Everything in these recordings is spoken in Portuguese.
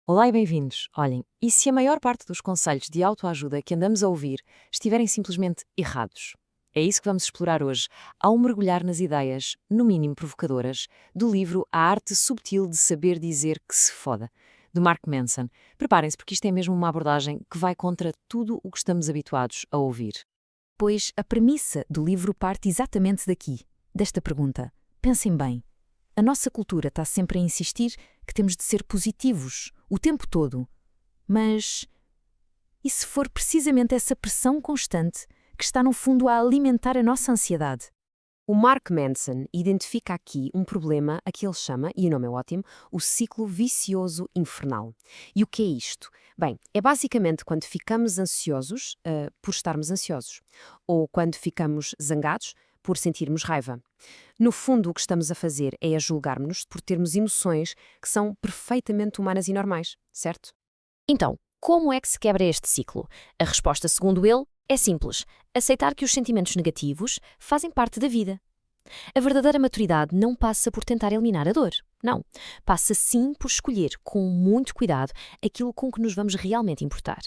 Olá e bem-vindos. Olhem, e se a maior parte dos conselhos de autoajuda que andamos a ouvir estiverem simplesmente errados? É isso que vamos explorar hoje, ao mergulhar nas ideias, no mínimo provocadoras, do livro A Arte Subtil de Saber Dizer que se foda, de Mark Manson. Preparem-se porque isto é mesmo uma abordagem que vai contra tudo o que estamos habituados a ouvir. Pois a premissa do livro parte exatamente daqui, desta pergunta. Pensem bem. A nossa cultura está sempre a insistir que temos de ser positivos, o tempo todo. Mas e se for precisamente essa pressão constante que está no fundo a alimentar a nossa ansiedade? O Mark Manson identifica aqui um problema a que ele chama, e o nome é ótimo, o ciclo vicioso infernal. E o que é isto? Bem, é basicamente quando ficamos ansiosos por estarmos ansiosos, ou quando ficamos zangados por sentirmos raiva. No fundo, o que estamos a fazer é a julgar-nos por termos emoções que são perfeitamente humanas e normais, certo? Então, como é que se quebra este ciclo? A resposta, segundo ele, é simples: aceitar que os sentimentos negativos fazem parte da vida. A verdadeira maturidade não passa por tentar eliminar a dor. Não. Passa sim por escolher, com muito cuidado, aquilo com que nos vamos realmente importar.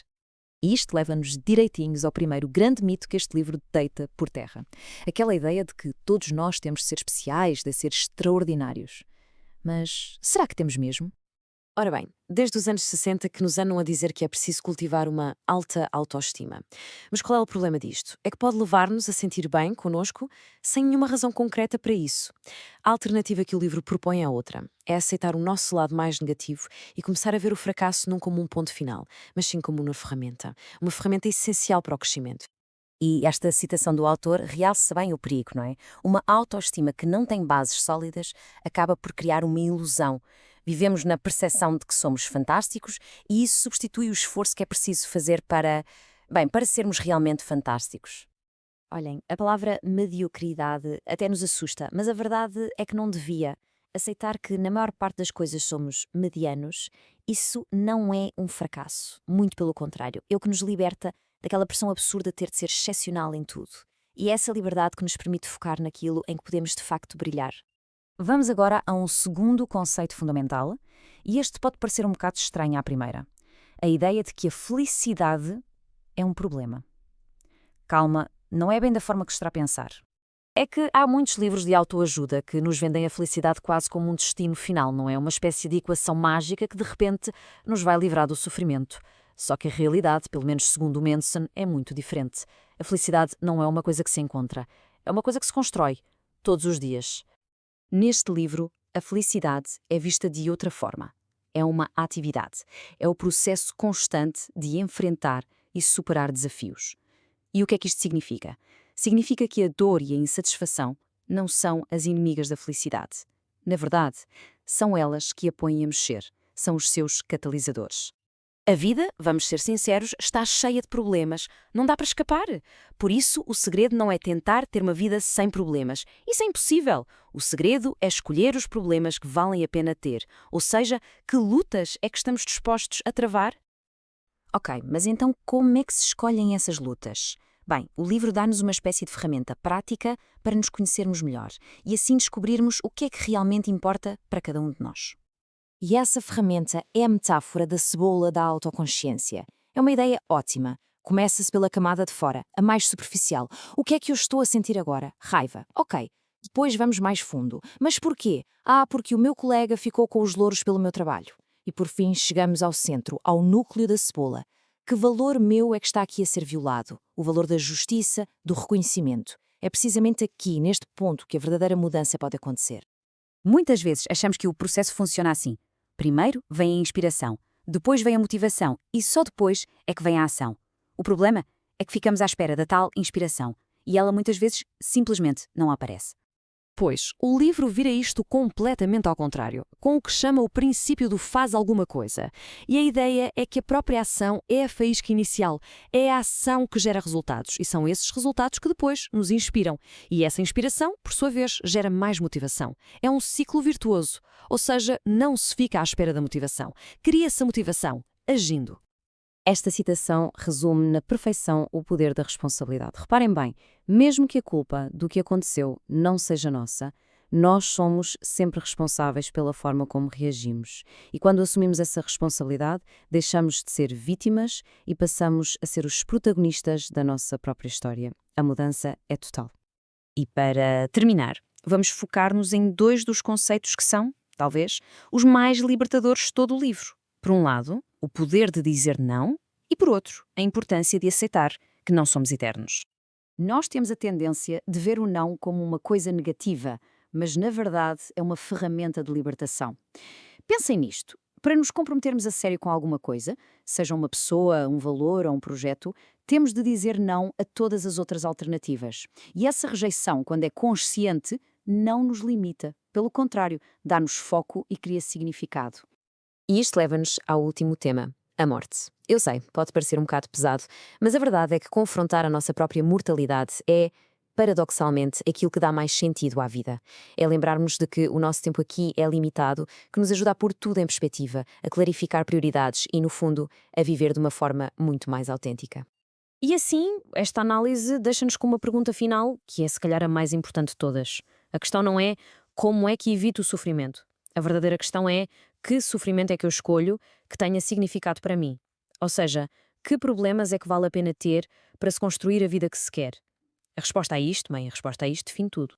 E isto leva-nos direitinhos ao primeiro grande mito que este livro deita por terra. Aquela ideia de que todos nós temos de ser especiais, de ser extraordinários. Mas será que temos mesmo? Ora bem, desde os anos 60 que nos andam a dizer que é preciso cultivar uma alta autoestima. Mas qual é o problema disto? É que pode levar-nos a sentir bem connosco sem nenhuma razão concreta para isso. A alternativa que o livro propõe é outra. É aceitar o nosso lado mais negativo e começar a ver o fracasso não como um ponto final, mas sim como uma ferramenta. Uma ferramenta essencial para o crescimento. E esta citação do autor realça bem o perigo, não é? Uma autoestima que não tem bases sólidas acaba por criar uma ilusão. Vivemos na percepção de que somos fantásticos e isso substitui o esforço que é preciso fazer para sermos realmente fantásticos. Olhem, a palavra mediocridade até nos assusta, mas a verdade é que não devia. Aceitar que na maior parte das coisas somos medianos, isso não é um fracasso. Muito pelo contrário. É o que nos liberta daquela pressão absurda de ter de ser excepcional em tudo. E é essa liberdade que nos permite focar naquilo em que podemos de facto brilhar. Vamos agora a um segundo conceito fundamental, e este pode parecer um bocado estranho à primeira. A ideia de que a felicidade é um problema. Calma, não é bem da forma que está a pensar. É que há muitos livros de autoajuda que nos vendem a felicidade quase como um destino final, não é? Uma espécie de equação mágica que de repente nos vai livrar do sofrimento. Só que a realidade, pelo menos segundo o Manson, é muito diferente. A felicidade não é uma coisa que se encontra, é uma coisa que se constrói, todos os dias. Neste livro, a felicidade é vista de outra forma. É uma atividade. É o processo constante de enfrentar e superar desafios. E o que é que isto significa? Significa que a dor e a insatisfação não são as inimigas da felicidade. Na verdade, são elas que a põem a mexer. São os seus catalisadores. A vida, vamos ser sinceros, está cheia de problemas. Não dá para escapar. Por isso, o segredo não é tentar ter uma vida sem problemas. Isso é impossível. O segredo é escolher os problemas que valem a pena ter. Ou seja, que lutas é que estamos dispostos a travar? Ok, mas então como é que se escolhem essas lutas? Bem, o livro dá-nos uma espécie de ferramenta prática para nos conhecermos melhor e assim descobrirmos o que é que realmente importa para cada um de nós. E essa ferramenta é a metáfora da cebola da autoconsciência. É uma ideia ótima. Começa-se pela camada de fora, a mais superficial. O que é que eu estou a sentir agora? Raiva. Ok. Depois vamos mais fundo. Mas porquê? Porque o meu colega ficou com os louros pelo meu trabalho. E por fim chegamos ao centro, ao núcleo da cebola. Que valor meu é que está aqui a ser violado? O valor da justiça, do reconhecimento. É precisamente aqui, neste ponto, que a verdadeira mudança pode acontecer. Muitas vezes achamos que o processo funciona assim. Primeiro vem a inspiração, depois vem a motivação e só depois é que vem a ação. O problema é que ficamos à espera da tal inspiração e ela muitas vezes simplesmente não aparece. Pois, o livro vira isto completamente ao contrário, com o que chama o princípio do faz alguma coisa. E a ideia é que a própria ação é a faísca inicial, é a ação que gera resultados, e são esses resultados que depois nos inspiram. E essa inspiração, por sua vez, gera mais motivação. É um ciclo virtuoso, ou seja, não se fica à espera da motivação. Cria-se a motivação, agindo. Esta citação resume na perfeição o poder da responsabilidade. Reparem bem, mesmo que a culpa do que aconteceu não seja nossa, Nós somos sempre responsáveis pela forma como reagimos. E quando assumimos essa responsabilidade, deixamos de ser vítimas e passamos a ser os protagonistas da nossa própria história. A mudança é total. E para terminar, vamos focar-nos em 2 dos conceitos que são, talvez, os mais libertadores de todo o livro. Por um lado, o poder de dizer não, e por outro, a importância de aceitar que não somos eternos. Nós temos a tendência de ver o não como uma coisa negativa, mas na verdade é uma ferramenta de libertação. Pensem nisto. Para nos comprometermos a sério com alguma coisa, seja uma pessoa, um valor ou um projeto, temos de dizer não a todas as outras alternativas. E essa rejeição, quando é consciente, não nos limita. Pelo contrário, dá-nos foco e cria significado. E isto leva-nos ao último tema, a morte. Eu sei, pode parecer um bocado pesado, mas a verdade é que confrontar a nossa própria mortalidade é, paradoxalmente, aquilo que dá mais sentido à vida. É lembrarmos de que o nosso tempo aqui é limitado, que nos ajuda a pôr tudo em perspectiva, a clarificar prioridades e, no fundo, a viver de uma forma muito mais autêntica. E assim, esta análise deixa-nos com uma pergunta final, que é se calhar a mais importante de todas. A questão não é como é que evito o sofrimento. A verdadeira questão é que sofrimento é que eu escolho que tenha significado para mim. Ou seja, que problemas é que vale a pena ter para se construir a vida que se quer? A resposta a isto, a resposta a isto define tudo.